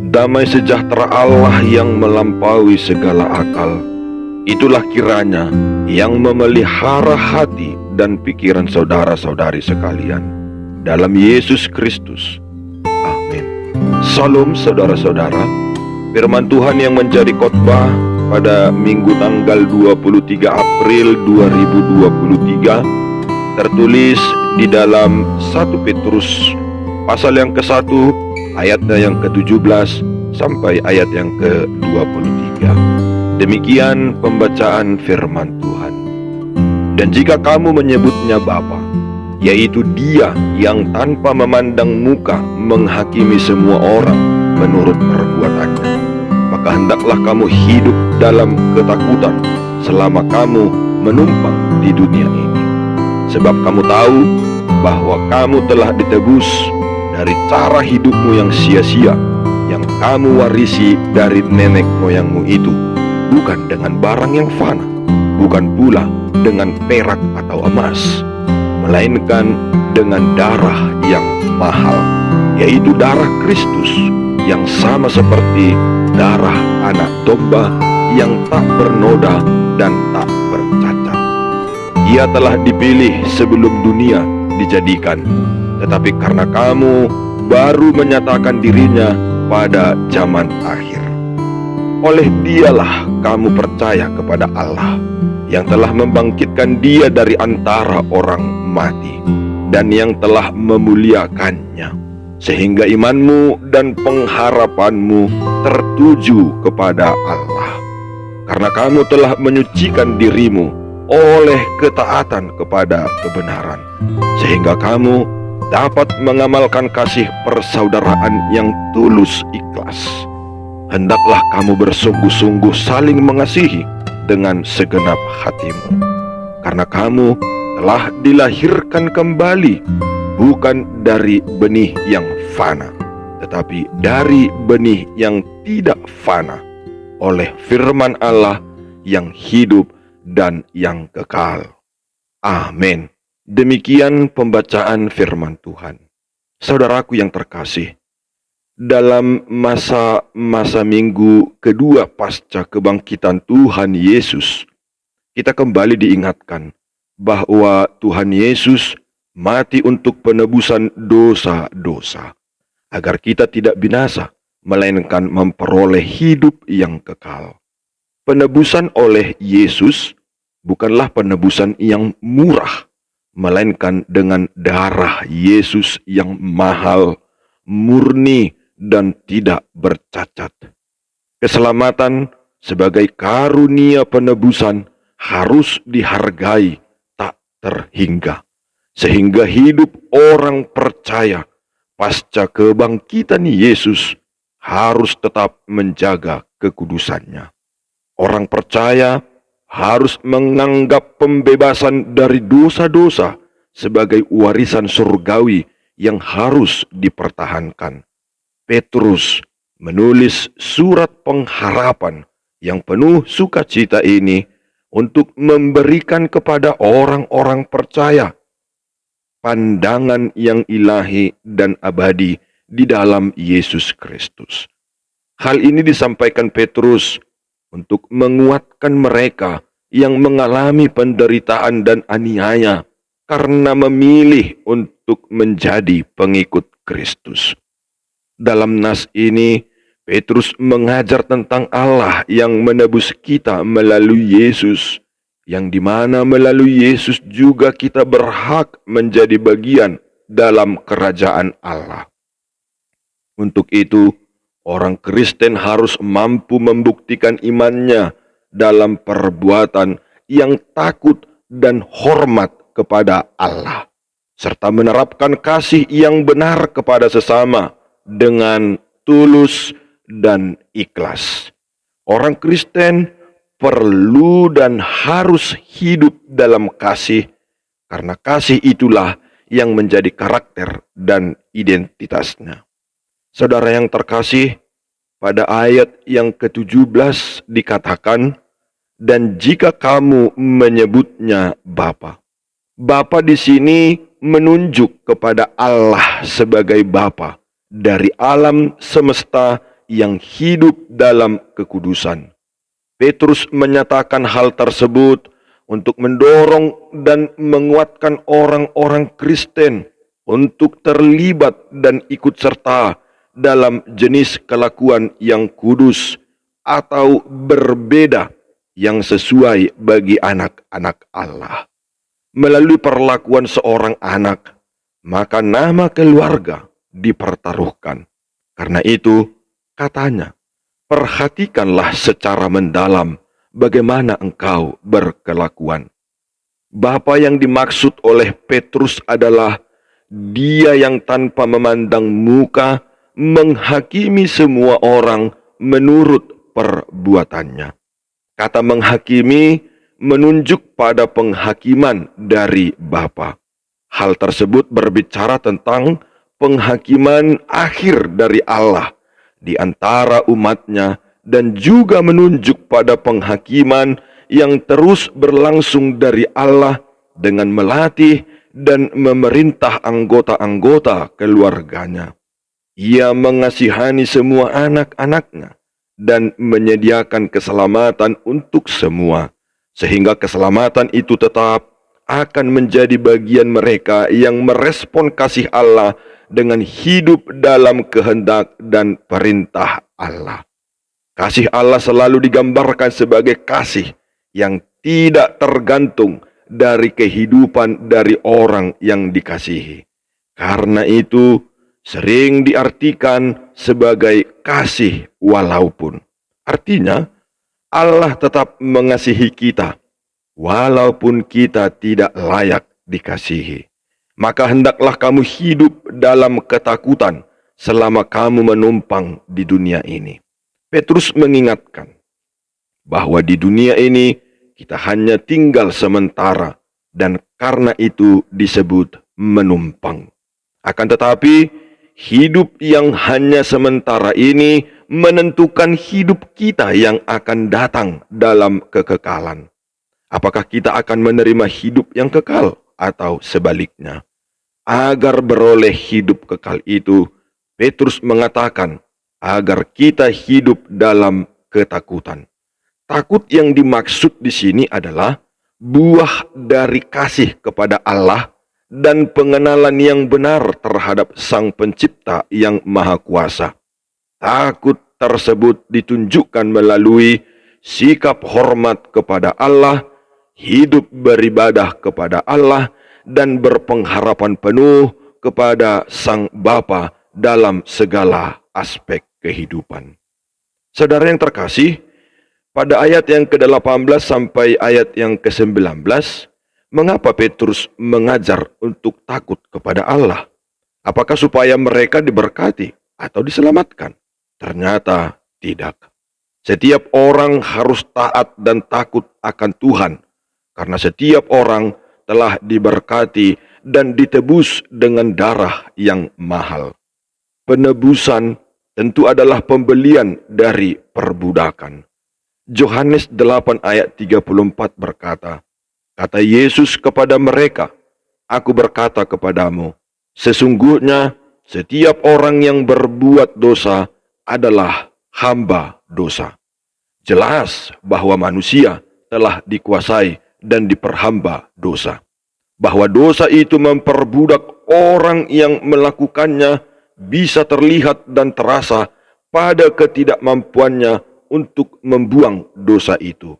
damai sejahtera Allah yang melampaui segala akal, itulah kiranya yang memelihara hati dan pikiran saudara-saudari sekalian dalam Yesus Kristus. Amin. Salam saudara-saudara. Firman Tuhan yang menjadi khotbah pada Minggu tanggal 23 April 2023 tertulis di dalam 1 Petrus pasal yang ke-1 ayatnya yang ke-17 sampai ayat yang ke-23. Demikian pembacaan firman Tuhan. Dan jika kamu menyebutnya Bapa, yaitu Dia yang tanpa memandang muka menghakimi semua orang menurut perbuatannya, maka hendaklah kamu hidup dalam ketakutan selama kamu menumpang di dunia ini. Sebab kamu tahu bahwa kamu telah ditebus dari cara hidupmu yang sia-sia, yang kamu warisi dari nenek moyangmu itu, bukan dengan barang yang fana, bukan pula dengan perak atau emas, melainkan dengan darah yang mahal, yaitu darah Kristus, yang sama seperti darah anak domba yang tak bernoda dan tak bercacat. Ia telah dipilih sebelum dunia dijadikan, tetapi karena kamu baru menyatakan dirinya pada zaman akhir. Oleh Dialah kamu percaya kepada Allah, yang telah membangkitkan Dia dari antara orang mati, dan yang telah memuliakannya, sehingga imanmu dan pengharapanmu tertuju kepada Allah. Karena kamu telah menyucikan dirimu oleh ketaatan kepada kebenaran, sehingga kamu dapat mengamalkan kasih persaudaraan yang tulus ikhlas. Hendaklah kamu bersungguh-sungguh saling mengasihi dengan segenap hatimu, karena kamu telah dilahirkan kembali, bukan dari benih yang fana, tetapi dari benih yang tidak fana, oleh firman Allah yang hidup dan yang kekal. Amin. Demikian pembacaan firman Tuhan. Saudaraku yang terkasih, dalam masa-masa minggu kedua pasca kebangkitan Tuhan Yesus, kita kembali diingatkan bahwa Tuhan Yesus mati untuk penebusan dosa-dosa, agar kita tidak binasa, melainkan memperoleh hidup yang kekal. Penebusan oleh Yesus bukanlah penebusan yang murah, melainkan dengan darah Yesus yang mahal, murni, dan tidak bercacat. Keselamatan sebagai karunia penebusan harus dihargai tak terhingga, sehingga hidup orang percaya pasca kebangkitan Yesus harus tetap menjaga kekudusannya. Orang percaya harus menganggap pembebasan dari dosa-dosa sebagai warisan surgawi yang harus dipertahankan. Petrus menulis surat pengharapan yang penuh sukacita ini untuk memberikan kepada orang-orang percaya pandangan yang ilahi dan abadi di dalam Yesus Kristus. Hal ini disampaikan Petrus untuk menguatkan mereka yang mengalami penderitaan dan aniaya karena memilih untuk menjadi pengikut Kristus. Dalam nas ini, Petrus mengajar tentang Allah yang menebus kita melalui Yesus, yang dimana melalui Yesus juga kita berhak menjadi bagian dalam kerajaan Allah. Untuk itu, orang Kristen harus mampu membuktikan imannya dalam perbuatan yang takut dan hormat kepada Allah, serta menerapkan kasih yang benar kepada sesama dengan tulus dan ikhlas. Orang Kristen perlu dan harus hidup dalam kasih, karena kasih itulah yang menjadi karakter dan identitasnya. Saudara yang terkasih, pada ayat yang ke-17 dikatakan, dan jika kamu menyebutnya Bapa. Bapa di sini menunjuk kepada Allah sebagai Bapa dari alam semesta yang hidup dalam kekudusan. Petrus menyatakan hal tersebut untuk mendorong dan menguatkan orang-orang Kristen untuk terlibat dan ikut serta dalam jenis kelakuan yang kudus atau berbeda yang sesuai bagi anak-anak Allah. Melalui perlakuan seorang anak, maka nama keluarga dipertaruhkan. Karena itu, katanya, perhatikanlah secara mendalam bagaimana engkau berkelakuan. Bapa yang dimaksud oleh Petrus adalah Dia yang tanpa memandang muka menghakimi semua orang menurut perbuatannya. Kata menghakimi menunjuk pada penghakiman dari Bapa. Hal tersebut berbicara tentang penghakiman akhir dari Allah di antara umatnya dan juga menunjuk pada penghakiman yang terus berlangsung dari Allah dengan melatih dan memerintah anggota-anggota keluarganya. Ia mengasihani semua anak-anaknya dan menyediakan keselamatan untuk semua, sehingga keselamatan itu tetap akan menjadi bagian mereka yang merespon kasih Allah dengan hidup dalam kehendak dan perintah Allah. Kasih Allah selalu digambarkan sebagai kasih yang tidak tergantung dari kehidupan dari orang yang dikasihi. Karena itu, sering diartikan sebagai kasih walaupun. Artinya, Allah tetap mengasihi kita, walaupun kita tidak layak dikasihi. Maka hendaklah kamu hidup dalam ketakutan selama kamu menumpang di dunia ini. Petrus mengingatkan bahwa di dunia ini kita hanya tinggal sementara dan karena itu disebut menumpang. Akan tetapi, hidup yang hanya sementara ini menentukan hidup kita yang akan datang dalam kekekalan. Apakah kita akan menerima hidup yang kekal atau sebaliknya? Agar beroleh hidup kekal itu, Petrus mengatakan agar kita hidup dalam ketakutan. Takut yang dimaksud di sini adalah buah dari kasih kepada Allah dan pengenalan yang benar terhadap Sang Pencipta yang Maha Kuasa. Takut tersebut ditunjukkan melalui sikap hormat kepada Allah, hidup beribadah kepada Allah, dan berpengharapan penuh kepada Sang Bapa dalam segala aspek kehidupan. Saudara yang terkasih, pada ayat yang ke-18 sampai ayat yang ke-19, mengapa Petrus mengajar untuk takut kepada Allah? Apakah supaya mereka diberkati atau diselamatkan? Ternyata tidak. Setiap orang harus taat dan takut akan Tuhan, karena setiap orang telah diberkati dan ditebus dengan darah yang mahal. Penebusan tentu adalah pembelian dari perbudakan. Yohanes 8 ayat 34 berkata, kata Yesus kepada mereka, Aku berkata kepadamu, sesungguhnya setiap orang yang berbuat dosa adalah hamba dosa. Jelas bahwa manusia telah dikuasai dan diperhamba dosa. Bahwa dosa itu memperbudak orang yang melakukannya bisa terlihat dan terasa pada ketidakmampuannya untuk membuang dosa itu.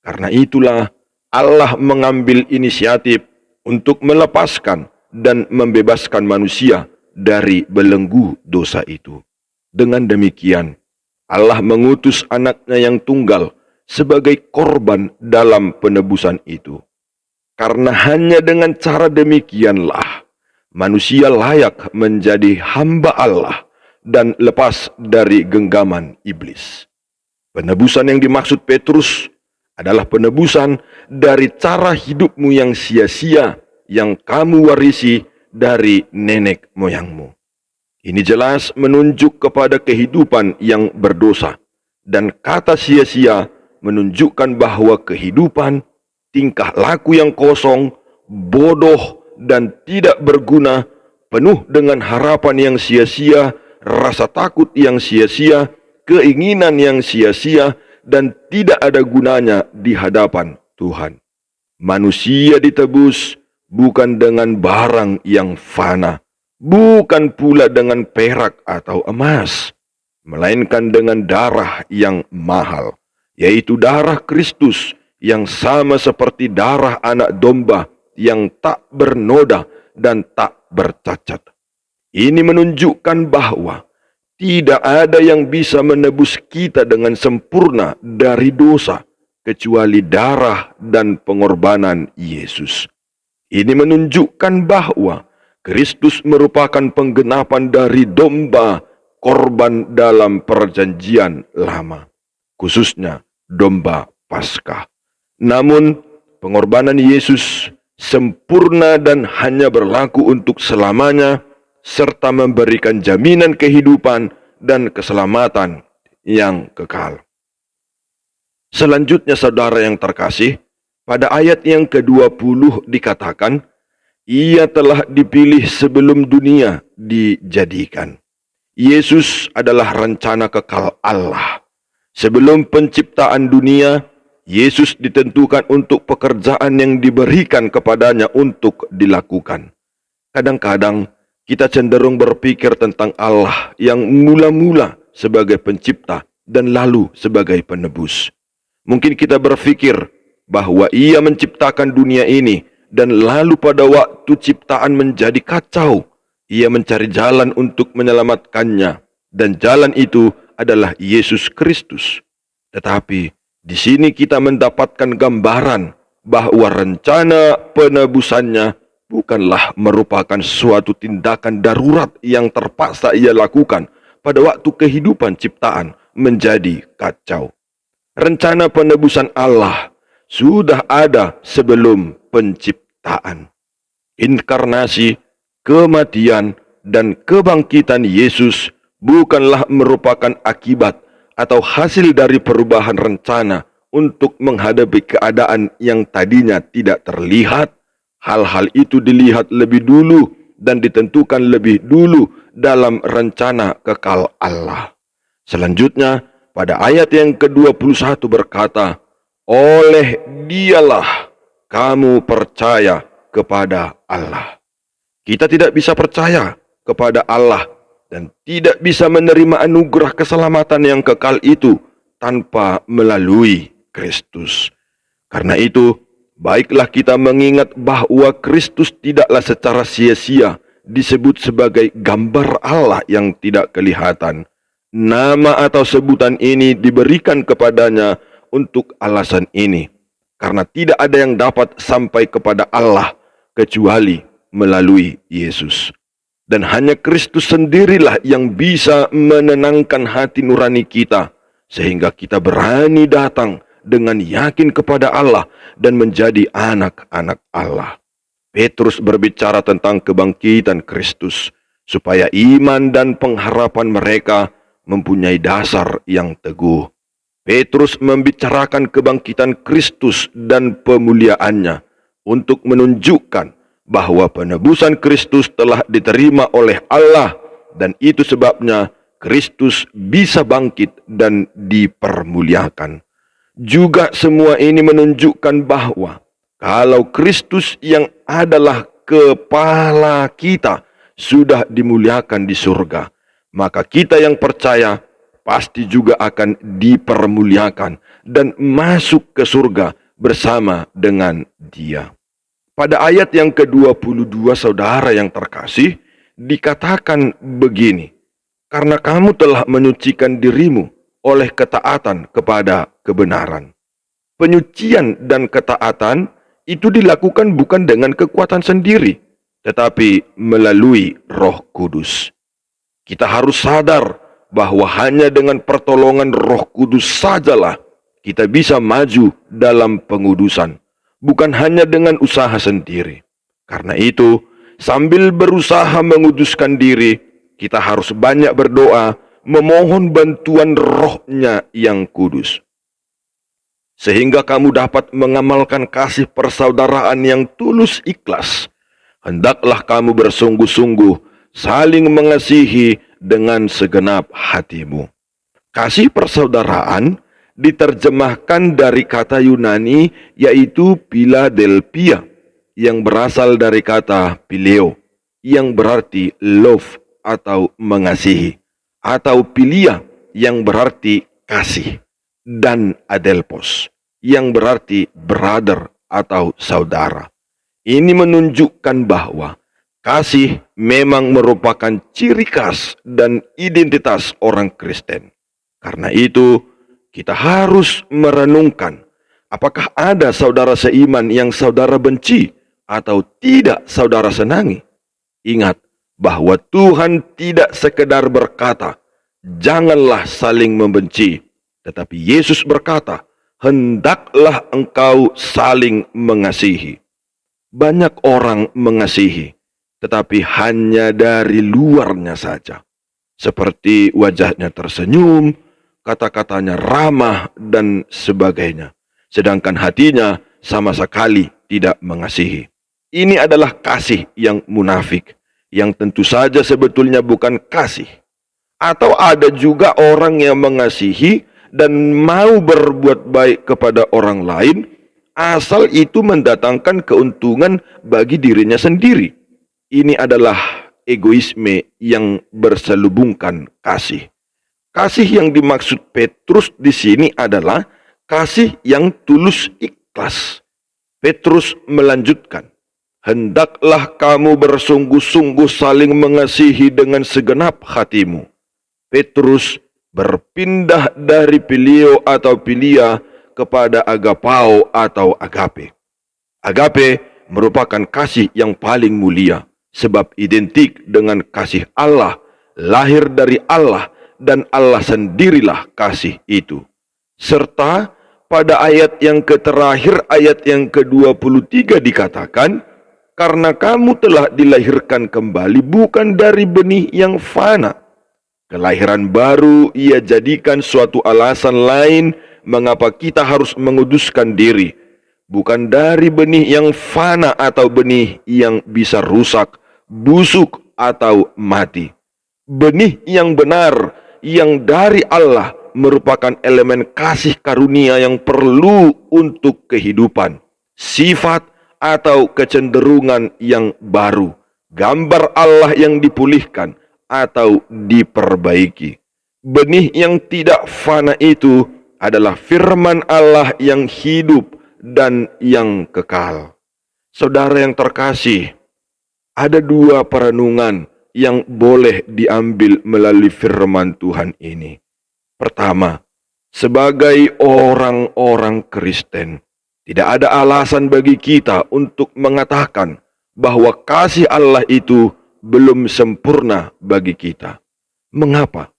Karena itulah Allah mengambil inisiatif untuk melepaskan dan membebaskan manusia dari belenggu dosa itu. Dengan demikian, Allah mengutus anaknya yang tunggal sebagai korban dalam penebusan itu. Karena hanya dengan cara demikianlah manusia layak menjadi hamba Allah dan lepas dari genggaman iblis. Penebusan yang dimaksud Petrus adalah penebusan dari cara hidupmu yang sia-sia yang kamu warisi dari nenek moyangmu. Ini jelas menunjuk kepada kehidupan yang berdosa, dan kata sia-sia menunjukkan bahwa kehidupan, tingkah laku yang kosong, bodoh, dan tidak berguna, penuh dengan harapan yang sia-sia, rasa takut yang sia-sia, keinginan yang sia-sia dan tidak ada gunanya di hadapan Tuhan. Manusia ditebus bukan dengan barang yang fana, bukan pula dengan perak atau emas, melainkan dengan darah yang mahal, yaitu darah Kristus yang sama seperti darah anak domba yang tak bernoda dan tak bercacat. Ini menunjukkan bahwa tidak ada yang bisa menebus kita dengan sempurna dari dosa, kecuali darah dan pengorbanan Yesus. Ini menunjukkan bahwa Kristus merupakan penggenapan dari domba korban dalam perjanjian lama, khususnya domba Paskah. Namun, pengorbanan Yesus sempurna dan hanya berlaku untuk selamanya, serta memberikan jaminan kehidupan dan keselamatan yang kekal. Selanjutnya, saudara yang terkasih, pada ayat yang ke-20 dikatakan, Ia telah dipilih sebelum dunia dijadikan. Yesus adalah rencana kekal Allah. Sebelum penciptaan dunia, Yesus ditentukan untuk pekerjaan yang diberikan kepadanya untuk dilakukan. Kadang-kadang, kita cenderung berpikir tentang Allah yang mula-mula sebagai pencipta dan lalu sebagai penebus. Mungkin kita berpikir bahwa Ia menciptakan dunia ini dan lalu pada waktu ciptaan menjadi kacau, Ia mencari jalan untuk menyelamatkannya, dan jalan itu adalah Yesus Kristus. Tetapi di sini kita mendapatkan gambaran bahwa rencana penebusannya bukanlah merupakan suatu tindakan darurat yang terpaksa Ia lakukan pada waktu kehidupan ciptaan menjadi kacau. Rencana penebusan Allah sudah ada sebelum penciptaan. Inkarnasi, kematian, dan kebangkitan Yesus bukanlah merupakan akibat atau hasil dari perubahan rencana untuk menghadapi keadaan yang tadinya tidak terlihat. Hal-hal itu dilihat lebih dulu dan ditentukan lebih dulu dalam rencana kekal Allah. Selanjutnya, pada ayat yang ke-21 berkata, oleh Dialah kamu percaya kepada Allah. Kita tidak bisa percaya kepada Allah dan tidak bisa menerima anugerah keselamatan yang kekal itu tanpa melalui Kristus. Karena itu, baiklah kita mengingat bahwa Kristus tidaklah secara sia-sia disebut sebagai gambar Allah yang tidak kelihatan. Nama atau sebutan ini diberikan kepadanya untuk alasan ini, karena tidak ada yang dapat sampai kepada Allah kecuali melalui Yesus. Dan hanya Kristus sendirilah yang bisa menenangkan hati nurani kita, sehingga kita berani datang dengan yakin kepada Allah dan menjadi anak-anak Allah. Petrus berbicara tentang kebangkitan Kristus, supaya iman dan pengharapan mereka mempunyai dasar yang teguh. Petrus membicarakan kebangkitan Kristus dan pemuliaannya untuk menunjukkan bahwa penebusan Kristus telah diterima oleh Allah, dan itu sebabnya Kristus bisa bangkit dan dipermuliakan. Juga semua ini menunjukkan bahwa kalau Kristus yang adalah kepala kita sudah dimuliakan di surga, maka kita yang percaya pasti juga akan dipermuliakan dan masuk ke surga bersama dengan Dia. Pada ayat yang ke-22, saudara yang terkasih, dikatakan begini, karena kamu telah menyucikan dirimu oleh ketaatan kepada kebenaran. Penyucian dan ketaatan itu dilakukan bukan dengan kekuatan sendiri, tetapi melalui Roh Kudus. Kita harus sadar bahwa hanya dengan pertolongan Roh Kudus sajalah kita bisa maju dalam pengudusan, bukan hanya dengan usaha sendiri. Karena itu, sambil berusaha menguduskan diri, kita harus banyak berdoa, memohon bantuan Roh-Nya yang kudus. Sehingga kamu dapat mengamalkan kasih persaudaraan yang tulus ikhlas. Hendaklah kamu bersungguh-sungguh saling mengasihi dengan segenap hatimu. Kasih persaudaraan diterjemahkan dari kata Yunani yaitu Philadelphia yang berasal dari kata phileo yang berarti love atau mengasihi, atau philia yang berarti kasih, dan adelphos yang berarti brother atau saudara. Ini menunjukkan bahwa kasih memang merupakan ciri khas dan identitas orang Kristen. Karena itu, kita harus merenungkan apakah ada saudara seiman yang saudara benci atau tidak saudara senangi. Ingat bahwa Tuhan tidak sekedar berkata, "Janganlah saling membenci," tetapi Yesus berkata, "Hendaklah engkau saling mengasihi." Banyak orang mengasihi, tetapi hanya dari luarnya saja. Seperti wajahnya tersenyum, kata-katanya ramah, dan sebagainya. Sedangkan hatinya sama sekali tidak mengasihi. Ini adalah kasih yang munafik, yang tentu saja sebetulnya bukan kasih. Atau ada juga orang yang mengasihi dan mau berbuat baik kepada orang lain, asal itu mendatangkan keuntungan bagi dirinya sendiri. Ini adalah egoisme yang berselubungkan kasih. Kasih yang dimaksud Petrus di sini adalah kasih yang tulus ikhlas. Petrus melanjutkan, "Hendaklah kamu bersungguh-sungguh saling mengasihi dengan segenap hatimu." Petrus berpindah dari phileo atau philia kepada agapao atau agape. Agape merupakan kasih yang paling mulia, sebab identik dengan kasih Allah, lahir dari Allah, dan Allah sendirilah kasih itu. Serta pada ayat yang terakhir, ayat yang ke-23 dikatakan, "Karena kamu telah dilahirkan kembali bukan dari benih yang fana." Kelahiran baru ia jadikan suatu alasan lain mengapa kita harus menguduskan diri. Bukan dari benih yang fana atau benih yang bisa rusak, busuk, atau mati. Benih yang benar, yang dari Allah, merupakan elemen kasih karunia yang perlu untuk kehidupan, sifat atau kecenderungan yang baru, gambar Allah yang dipulihkan atau diperbaiki. Benih yang tidak fana itu adalah firman Allah yang hidup dan yang kekal. Saudara yang terkasih, ada dua perenungan yang boleh diambil melalui firman Tuhan ini. Pertama, sebagai orang-orang Kristen, tidak ada alasan bagi kita untuk mengatakan bahwa kasih Allah itu belum sempurna bagi kita. Mengapa?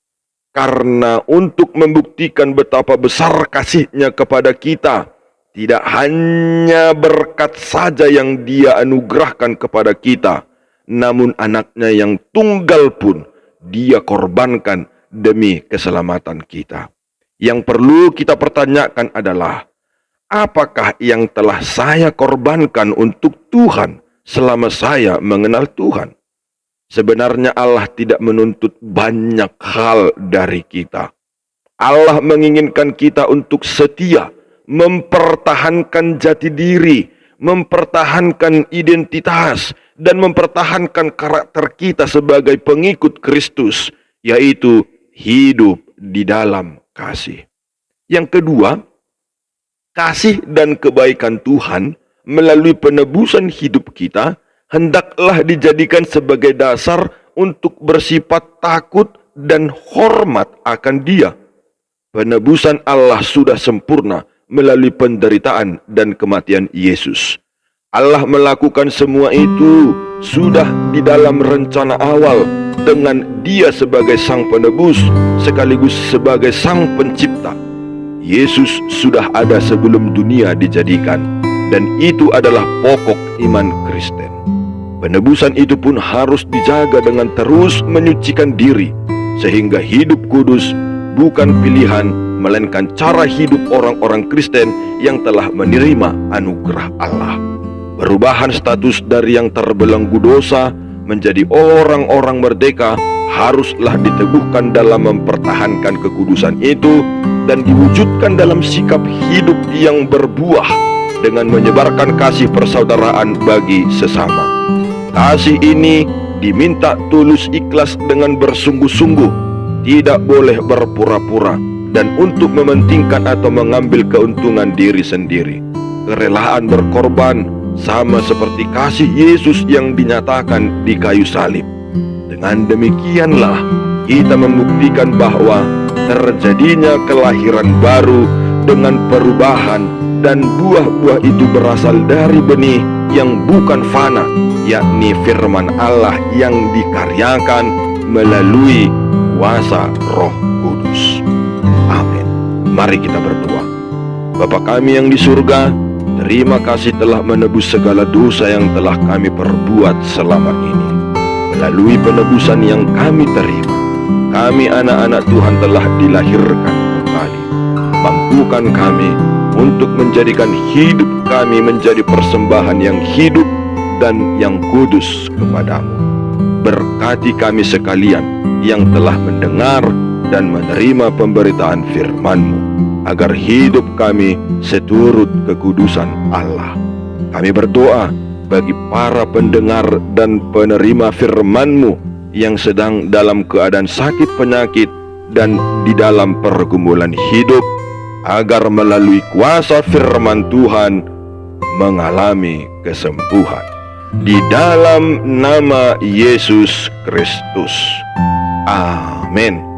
Karena untuk membuktikan betapa besar kasih-Nya kepada kita, tidak hanya berkat saja yang Dia anugerahkan kepada kita, namun anak-Nya yang tunggal pun Dia korbankan demi keselamatan kita. Yang perlu kita pertanyakan adalah, apakah yang telah saya korbankan untuk Tuhan selama saya mengenal Tuhan? Sebenarnya Allah tidak menuntut banyak hal dari kita. Allah menginginkan kita untuk setia, mempertahankan jati diri, mempertahankan identitas, dan mempertahankan karakter kita sebagai pengikut Kristus, yaitu hidup di dalam kasih. Yang kedua, kasih dan kebaikan Tuhan melalui penebusan hidup kita hendaklah dijadikan sebagai dasar untuk bersifat takut dan hormat akan Dia. Penebusan Allah sudah sempurna melalui penderitaan dan kematian Yesus. Allah melakukan semua itu sudah di dalam rencana awal dengan Dia sebagai Sang Penebus sekaligus sebagai Sang Pencipta. Yesus sudah ada sebelum dunia dijadikan, dan itu adalah pokok iman Kristen. Penebusan itu pun harus dijaga dengan terus menyucikan diri, sehingga hidup kudus bukan pilihan, melainkan cara hidup orang-orang Kristen yang telah menerima anugerah Allah. Perubahan status dari yang terbelenggu dosa menjadi orang-orang merdeka haruslah diteguhkan dalam mempertahankan kekudusan itu dan diwujudkan dalam sikap hidup yang berbuah dengan menyebarkan kasih persaudaraan bagi sesama. Kasih ini diminta tulus ikhlas dengan bersungguh-sungguh, tidak boleh berpura-pura, dan untuk mementingkan atau mengambil keuntungan diri sendiri. Kerelaan berkorban sama seperti kasih Yesus yang dinyatakan di kayu salib. Dengan demikianlah kita membuktikan bahwa terjadinya kelahiran baru dengan perubahan, dan buah-buah itu berasal dari benih yang bukan fana, yakni firman Allah yang dikaryakan melalui kuasa Roh Kudus. Amin. Mari kita berdoa. Bapa kami yang di surga, terima kasih telah menebus segala dosa yang telah kami perbuat selama ini. Melalui penebusan yang kami terima, kami anak-anak Tuhan telah dilahirkan kembali. Mampukan kami untuk menjadikan hidup kami menjadi persembahan yang hidup dan yang kudus kepadamu. Berkati kami sekalian yang telah mendengar dan menerima pemberitaan firman-Mu, agar hidup kami seturut kekudusan Allah. Kami berdoa bagi para pendengar dan penerima firman-Mu yang sedang dalam keadaan sakit penyakit dan di dalam pergumulan hidup, agar melalui kuasa firman Tuhan mengalami kesembuhan. Di dalam nama Yesus Kristus. Amin.